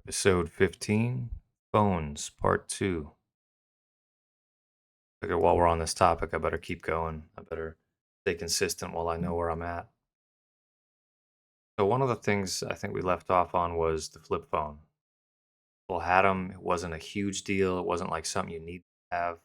Episode 15 Phones, Part 2. Figure while we're on this topic, I better keep going. I better stay consistent while I know where I'm at. So, one of the things I think we left off on was the flip phone. People had them, it wasn't a huge deal, it wasn't like something you need to have.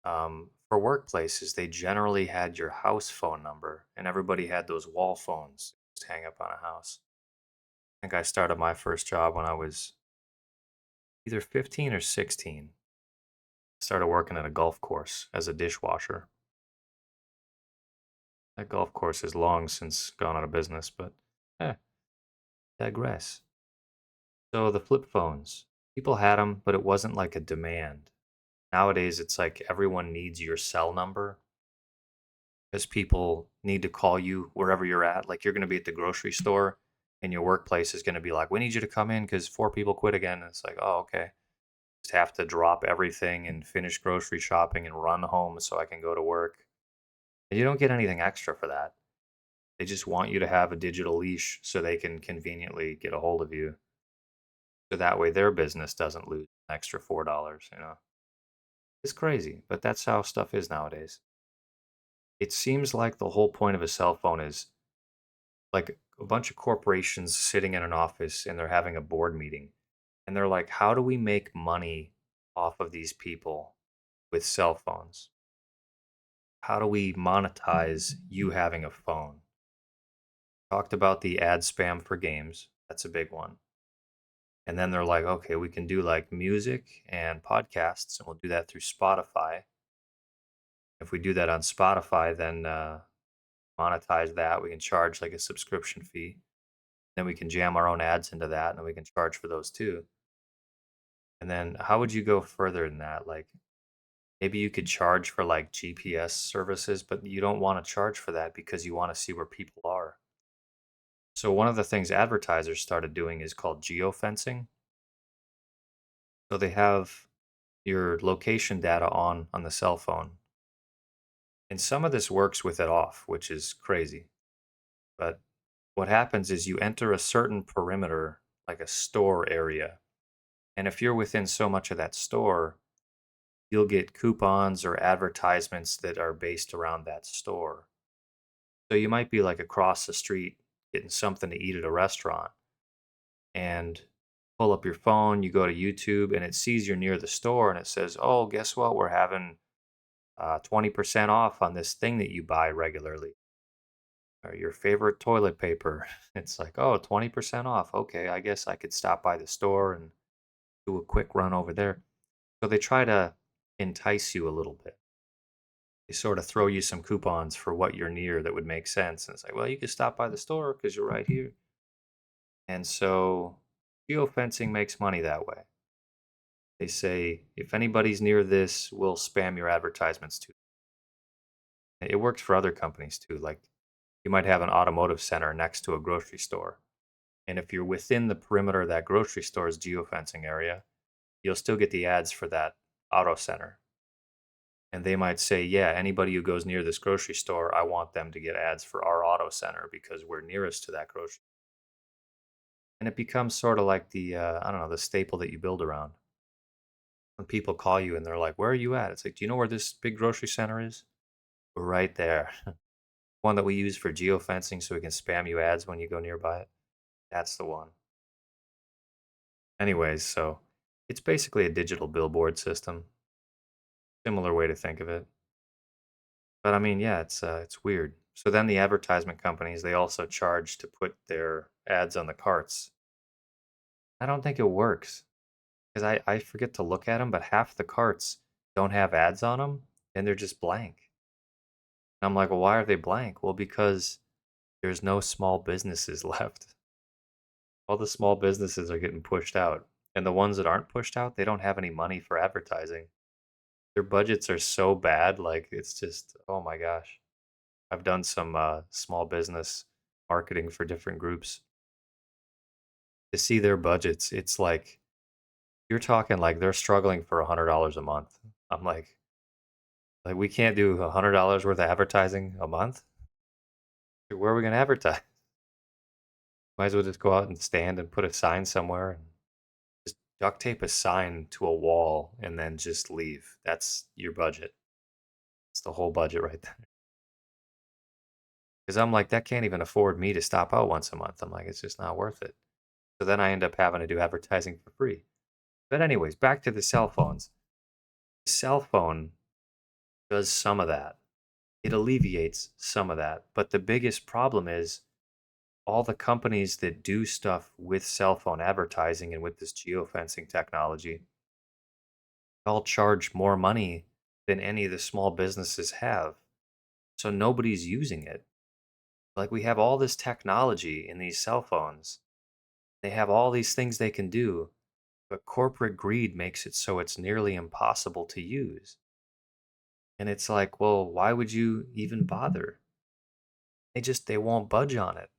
For workplaces, they generally had your house phone number, and everybody had those wall phones just hang up on a house. I think I started my first job when I was either 15 or 16. Started working at a golf course as a dishwasher. That golf course has long since gone out of business, but eh, digress. So the flip phones, people had them, but it wasn't like a demand. Nowadays, it's like everyone needs your cell number because people need to call you wherever you're at. Like you're going to be at the grocery store and your workplace is going to be like, we need you to come in because four people quit again. And it's like, oh, okay. Just have to drop everything and finish grocery shopping and run home so I can go to work. And you don't get anything extra for that. They just want you to have a digital leash so they can conveniently get a hold of you. So that way their business doesn't lose an extra $4. It's crazy, but that's how stuff is nowadays. It seems like the whole point of a cell phone is like a bunch of corporations sitting in an office and they're having a board meeting. And they're like, how do we make money off of these people with cell phones? How do we monetize you having a phone? Talked about the ad spam for games. That's a big one. And then they're like, okay, we can do like music and podcasts, and we'll do that through Spotify. If we do that on Spotify, then monetize that. We can charge like a subscription fee. Then we can jam our own ads into that, and then we can charge for those too. And then how would you go further than that? Like maybe you could charge for like GPS services, but you don't want to charge for that because you want to see where people are. So one of the things advertisers started doing is called geofencing. So they have your location data on the cell phone. And some of this works with it off, which is crazy. But what happens is you enter a certain perimeter, like a store area. And if you're within so much of that store, you'll get coupons or advertisements that are based around that store. So you might be like across the street getting something to eat at a restaurant and pull up your phone, you go to YouTube and it sees you're near the store and it says, oh, guess what? We're having 20% off on this thing that you buy regularly or your favorite toilet paper. It's like, oh, 20% off. Okay, I guess I could stop by the store and do a quick run over there. So they try to entice you a little bit. They sort of throw you some coupons for what you're near that would make sense. And it's like, well, you could stop by the store because you're right here. And so geofencing makes money that way. They say, if anybody's near this, we'll spam your advertisements too. It works for other companies too. Like you might have an automotive center next to a grocery store. And if you're within the perimeter of that grocery store's geofencing area, you'll still get the ads for that auto center. And they might say, yeah, anybody who goes near this grocery store, I want them to get ads for our auto center because we're nearest to that grocery. And it becomes sort of like the, I don't know, the staple that you build around. When people call you and they're like, where are you at? It's like, do you know where this big grocery center is? We're right there. One that we use for geofencing so we can spam you ads when you go nearby it. That's the one. Anyways, so it's basically a digital billboard system. Similar way to think of it. But I mean, yeah, it's weird. So then the advertisement companies, they also charge to put their ads on the carts. I don't think it works because I forget to look at them, but half the carts don't have ads on them and they're just blank. And I'm like, well, why are they blank? Well, because there's no small businesses left. All the small businesses are getting pushed out. And the ones that aren't pushed out, they don't have any money for advertising. Their budgets are so bad, like it's just, oh my gosh. I've done some small business marketing for different groups. To see their budgets, it's like you're talking like they're struggling for $100 a month. I'm like we can't do $100 worth of advertising a month. Where are we going to advertise? Might as well just go out and stand and put a sign somewhere. duct tape a sign to a wall and then just leave. That's your budget. It's the whole budget right there. Because I'm like, that can't even afford me to stop out once a month. I'm like, it's just not worth it. So then I end up having to do advertising for free. But anyways, back to the cell phones. The cell phone does some of that. It alleviates some of that. But the biggest problem is all the companies that do stuff with cell phone advertising and with this geofencing technology all charge more money than any of the small businesses have. So nobody's using it. Like we have all this technology in these cell phones. They have all these things they can do, but corporate greed makes it so it's nearly impossible to use. And it's like, well, why would you even bother? They won't budge on it.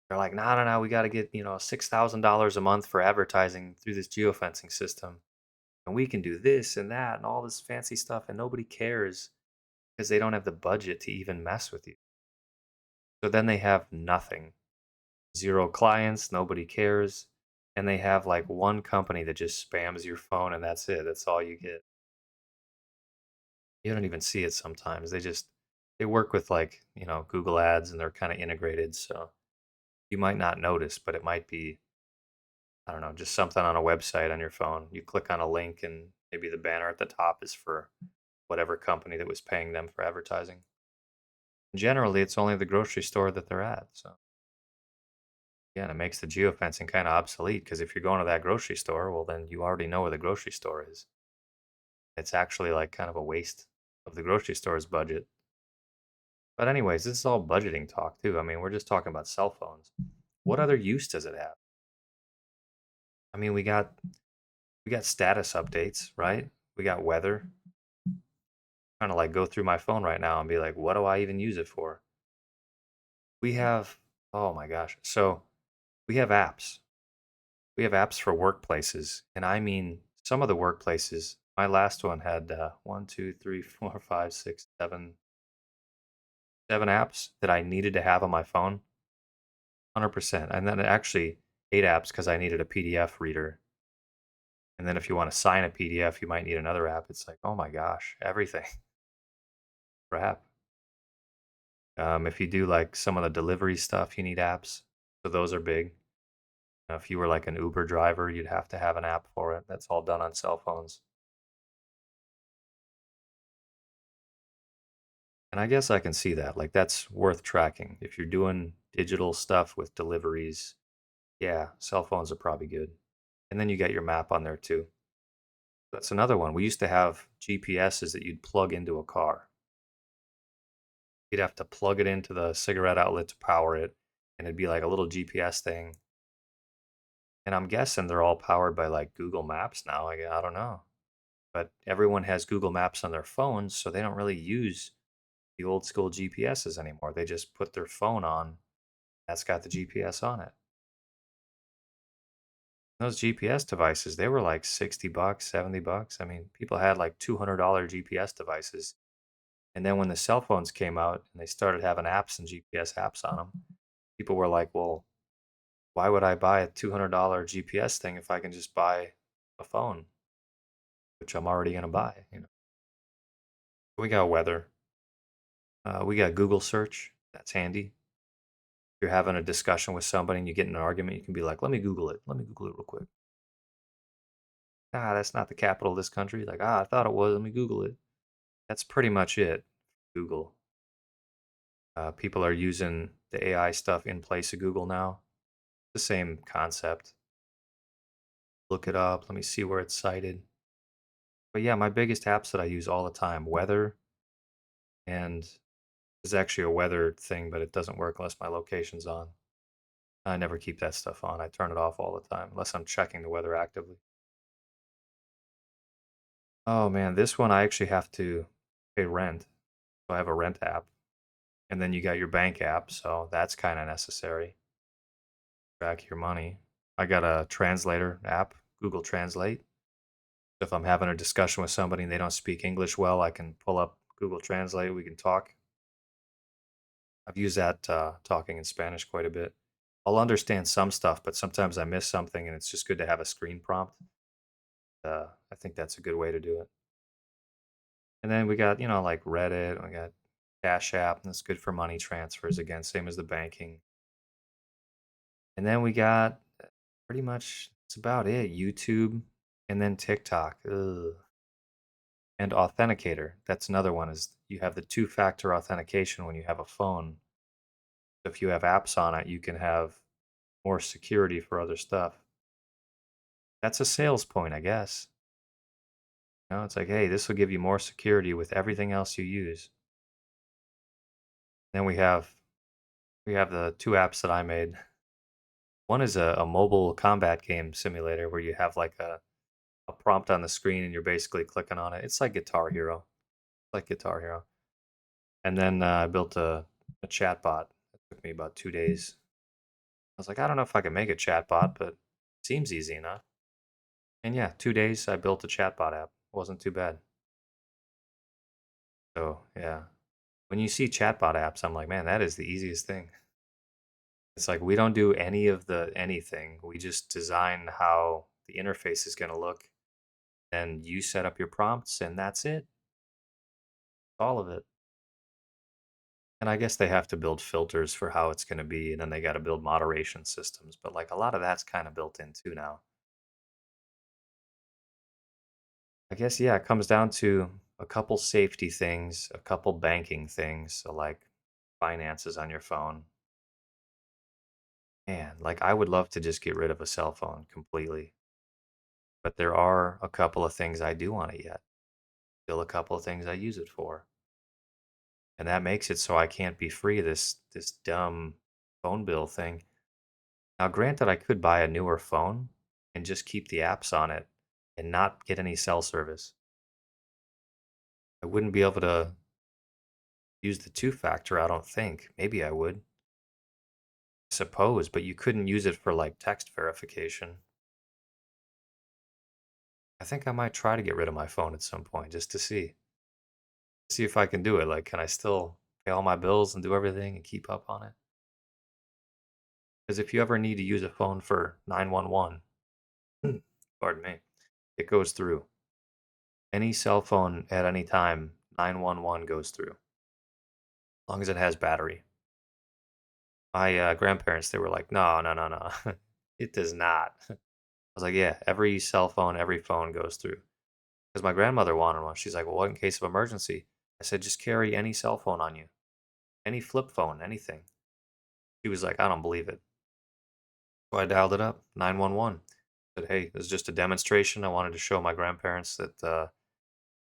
They're like, no, no, no, we got to get, $6,000 a month for advertising through this geofencing system. And we can do this and that and all this fancy stuff. And nobody cares because they don't have the budget to even mess with you. So then they have nothing, zero clients, nobody cares. And they have like one company that just spams your phone and that's it. That's all you get. You don't even see it sometimes. They work with like, Google Ads and they're kind of integrated. So you might not notice, but it might be, I don't know, just something on a website on your phone. You click on a link and maybe the banner at the top is for whatever company that was paying them for advertising. Generally, it's only the grocery store that they're at. So yeah, and it makes the geofencing kind of obsolete because if you're going to that grocery store, well, then you already know where the grocery store is. It's actually like kind of a waste of the grocery store's budget. But anyways, this is all budgeting talk too. I mean, we're just talking about cell phones. What other use does it have? I mean, we got status updates, right? We got weather. Trying to like go through my phone right now and be like, what do I even use it for? We have, oh my gosh. So we have apps. We have apps for workplaces. And I mean, some of the workplaces, my last one had one, two, three, four, five, six, seven apps that I needed to have on my phone, 100%. And then actually 8 apps because I needed a PDF reader. And then if you want to sign a PDF, you might need another app. It's like, oh my gosh, everything for app. If you do like some of the delivery stuff, you need apps. So those are big. If you were like an Uber driver, you'd have to have an app for it. That's all done on cell phones. And I guess I can see that. Like that's worth tracking. If you're doing digital stuff with deliveries, yeah, cell phones are probably good. And then you get your map on there too. That's another one. We used to have GPSs that you'd plug into a car. You'd have to plug it into the cigarette outlet to power it, and it'd be like a little GPS thing. And I'm guessing they're all powered by like Google Maps now. I don't know. But everyone has Google Maps on their phones, so they don't really use the old school GPSs anymore. They just put their phone on, that's got the GPS on it. Those GPS devices, they were like 60 bucks, 70 bucks. I mean, people had like $200 GPS devices. And then when the cell phones came out and they started having apps and GPS apps on them, people were like, well, why would I buy a $200 GPS thing if I can just buy a phone, which I'm already going to buy? We got weather. We got Google search. That's handy. If you're having a discussion with somebody and you get in an argument, you can be like, let me Google it. Let me Google it real quick. That's not the capital of this country. Like, I thought it was. Let me Google it. That's pretty much it. Google. People are using the AI stuff in place of Google now. The same concept. Look it up. Let me see where it's cited. But yeah, my biggest apps that I use all the time, weather, and there's actually a weather thing, but it doesn't work unless my location's on. I never keep that stuff on. I turn it off all the time unless I'm checking the weather actively. Oh man, this one I actually have to pay rent. So I have a rent app. And then you got your bank app, so that's kind of necessary. Track your money. I got a translator app, Google Translate. If I'm having a discussion with somebody and they don't speak English well, I can pull up Google Translate. We can talk. I've used that talking in Spanish quite a bit. I'll understand some stuff, but sometimes I miss something and it's just good to have a screen prompt. I think that's a good way to do it. And then we got, like Reddit, we got Cash App, and that's good for money transfers again, same as the banking. And then we got pretty much that's about it. YouTube and then TikTok. Ugh. And Authenticator. That's another one is you have the two-factor authentication when you have a phone. If you have apps on it, you can have more security for other stuff. That's a sales point, I guess. It's like, hey, this will give you more security with everything else you use. Then we have the two apps that I made. One is a mobile combat game simulator where you have like a prompt on the screen and you're basically clicking on it. It's like Guitar Hero. Like Guitar Hero. And then I built a chat bot. It took me about 2 days. I was like, I don't know if I can make a chat bot, but it seems easy enough. And yeah, 2 days I built a chatbot app. Wasn't too bad. So yeah, when you see chatbot apps, I'm like, man, that is the easiest thing. It's like we don't do any of the anything. We just design how the interface is going to look, and you set up your prompts, and that's it. All of it. And I guess they have to build filters for how it's going to be, and then they got to build moderation systems. But like a lot of that's kind of built in too now. I guess, yeah, it comes down to a couple safety things, a couple banking things, so like finances on your phone. Man, like I would love to just get rid of a cell phone completely, but there are a couple of things I do on it yet. Still a couple of things I use it for. And that makes it so I can't be free of this dumb phone bill thing. Now, granted, I could buy a newer phone and just keep the apps on it and not get any cell service. I wouldn't be able to use the two factor, I don't think. Maybe I would, suppose, but you couldn't use it for like text verification. I think I might try to get rid of my phone at some point just to see if I can do it. Like, can I still pay all my bills and do everything and keep up on it? Because if you ever need to use a phone for 911, pardon me, it goes through. Any cell phone at any time, 911 goes through, as long as it has battery. My grandparents, they were like, no, no, no, no, it does not. I was like, yeah, every cell phone, every phone goes through. Because my grandmother wanted one. She's like, well, what in case of emergency? I said, just carry any cell phone on you, any flip phone, anything. She was like, I don't believe it. So I dialed it up, 911. Said, hey, this is just a demonstration. I wanted to show my grandparents that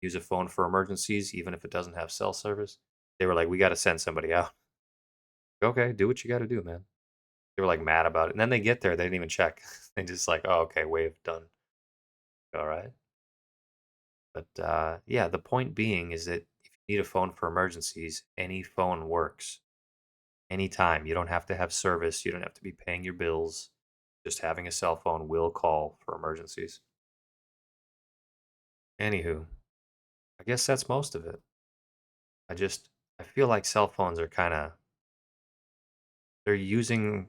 use a phone for emergencies, even if it doesn't have cell service. They were like, we got to send somebody out. Okay, do what you got to do, man. They were like mad about it. And then they get there, they didn't even check. They just like, oh, okay, wave, done. All right. But yeah, the point being is that if you need a phone for emergencies, any phone works anytime. You don't have to have service. You don't have to be paying your bills. Just having a cell phone will call for emergencies. Anywho, I guess that's most of it. I feel like cell phones are kind of they're using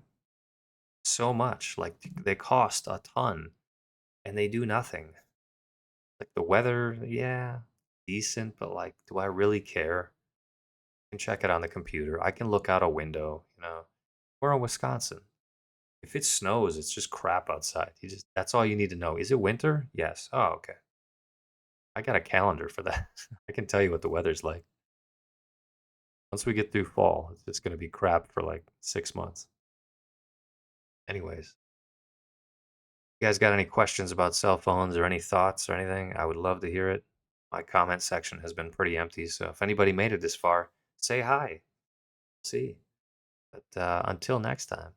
so much. Like they cost a ton and they do nothing. Like the weather, yeah, decent, but like, do I really care? I can check it on the computer. I can look out a window. We're in Wisconsin. If it snows, it's just crap outside. That's all you need to know. Is it winter? Yes. Oh, okay. I got a calendar for that. I can tell you what the weather's like. Once we get through fall, it's just going to be crap for like 6 months. Anyways, you guys got any questions about cell phones or any thoughts or anything? I would love to hear it. My comment section has been pretty empty, so if anybody made it this far, say hi. See. But until next time.